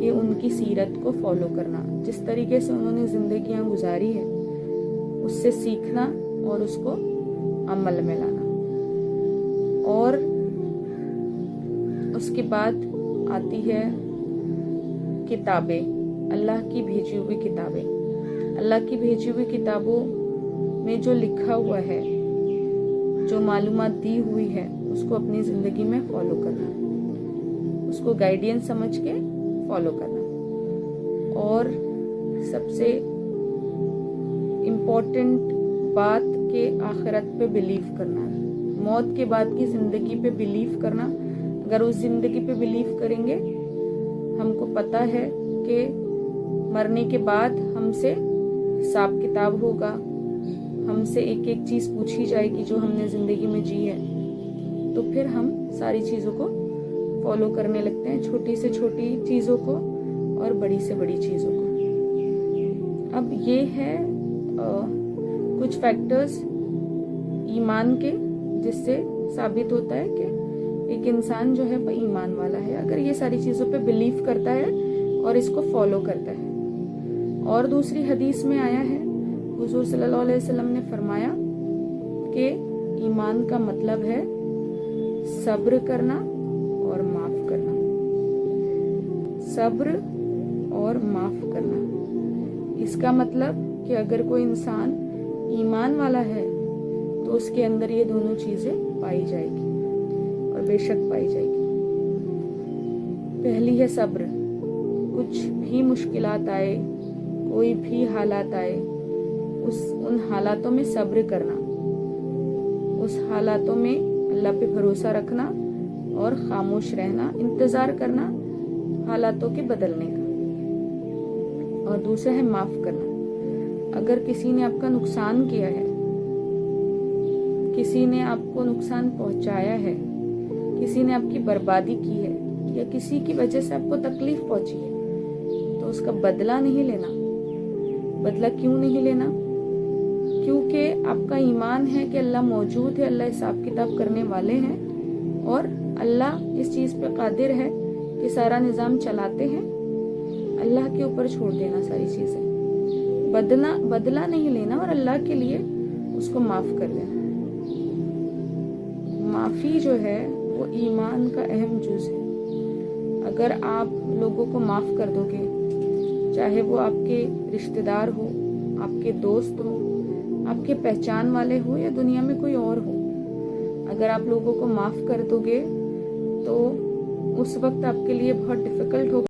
کہ ان کی سیرت کو فالو کرنا، جس طریقے سے انہوں نے زندگیاں گزاری ہے اس سے سیکھنا اور اس کو عمل میں لانا۔ اور اس کے بعد آتی ہے کتابیں، اللہ کی بھیجی ہوئی کتابیں۔ اللہ کی بھیجی ہوئی کتابوں میں جو لکھا ہوا ہے، جو معلومات دی ہوئی ہے، اس کو اپنی زندگی میں فالو کرنا، اس کو گائیڈینس سمجھ کے فالو کرنا۔ اور سب سے امپورٹنٹ بات کہ آخرت پہ بلیو کرنا، موت کے بعد کی زندگی پہ بلیو کرنا۔ اگر اس زندگی پہ بلیو کریں گے، ہم کو پتہ ہے کہ مرنے کے بعد ہم سے حساب کتاب ہوگا، ہم سے ایک ایک چیز پوچھی جائے گی جو ہم نے زندگی میں جی ہے، تو پھر ہم ساری چیزوں کو فالو کرنے لگتے ہیں، چھوٹی سے چھوٹی چیزوں کو اور بڑی سے بڑی چیزوں کو۔ اب یہ ہے کچھ فیکٹرز ایمان کے، جس سے ثابت ہوتا ہے کہ ایک انسان جو ہے وہ ایمان والا ہے اگر یہ ساری چیزوں پہ بلیو کرتا ہے اور اس کو فالو کرتا ہے۔ اور دوسری حدیث میں آیا ہے، حضور صلی اللہ علیہ وسلم نے فرمایا کہ ایمان کا مطلب ہے صبر کرنا اور معاف کرنا، صبر اور معاف کرنا۔ اس کا مطلب کہ اگر کوئی انسان ایمان والا ہے تو اس کے اندر یہ دونوں چیزیں پائی جائے گی، اور بے شک پائی جائے گی۔ پہلی ہے صبر، کچھ بھی مشکلات آئے، کوئی بھی حالات آئے، ان حالاتوں میں صبر کرنا، اس حالاتوں میں اللہ پہ بھروسہ رکھنا اور خاموش رہنا، انتظار کرنا حالاتوں کے بدلنے کا۔ اور دوسرا ہے معاف کرنا۔ اگر کسی نے آپ کا نقصان کیا ہے، کسی نے آپ کو نقصان پہنچایا ہے، کسی نے آپ کی بربادی کی ہے، یا کسی کی وجہ سے آپ کو تکلیف پہنچی ہے، تو اس کا بدلہ نہیں لینا۔ بدلہ کیوں نہیں لینا؟ کیونکہ آپ کا ایمان ہے کہ اللہ موجود ہے، اللہ حساب کتاب کرنے والے ہیں، اور اللہ اس چیز پہ قادر ہے کہ سارا نظام چلاتے ہیں۔ اللہ کے اوپر چھوڑ دینا ساری چیزیں، بدلہ نہیں لینا، اور اللہ کے لیے اس کو معاف کر دینا۔ معافی جو ہے وہ ایمان کا اہم جز ہے۔ اگر آپ لوگوں کو معاف کر دو گے، چاہے وہ آپ کے رشتہ دار ہو، آپ کے دوست ہو، آپ کے پہچان والے ہو، یا دنیا میں کوئی اور ہو، اگر آپ لوگوں کو معاف کر دو گے تو اس وقت آپ کے لیے بہت ڈیفیکلٹ ہوگا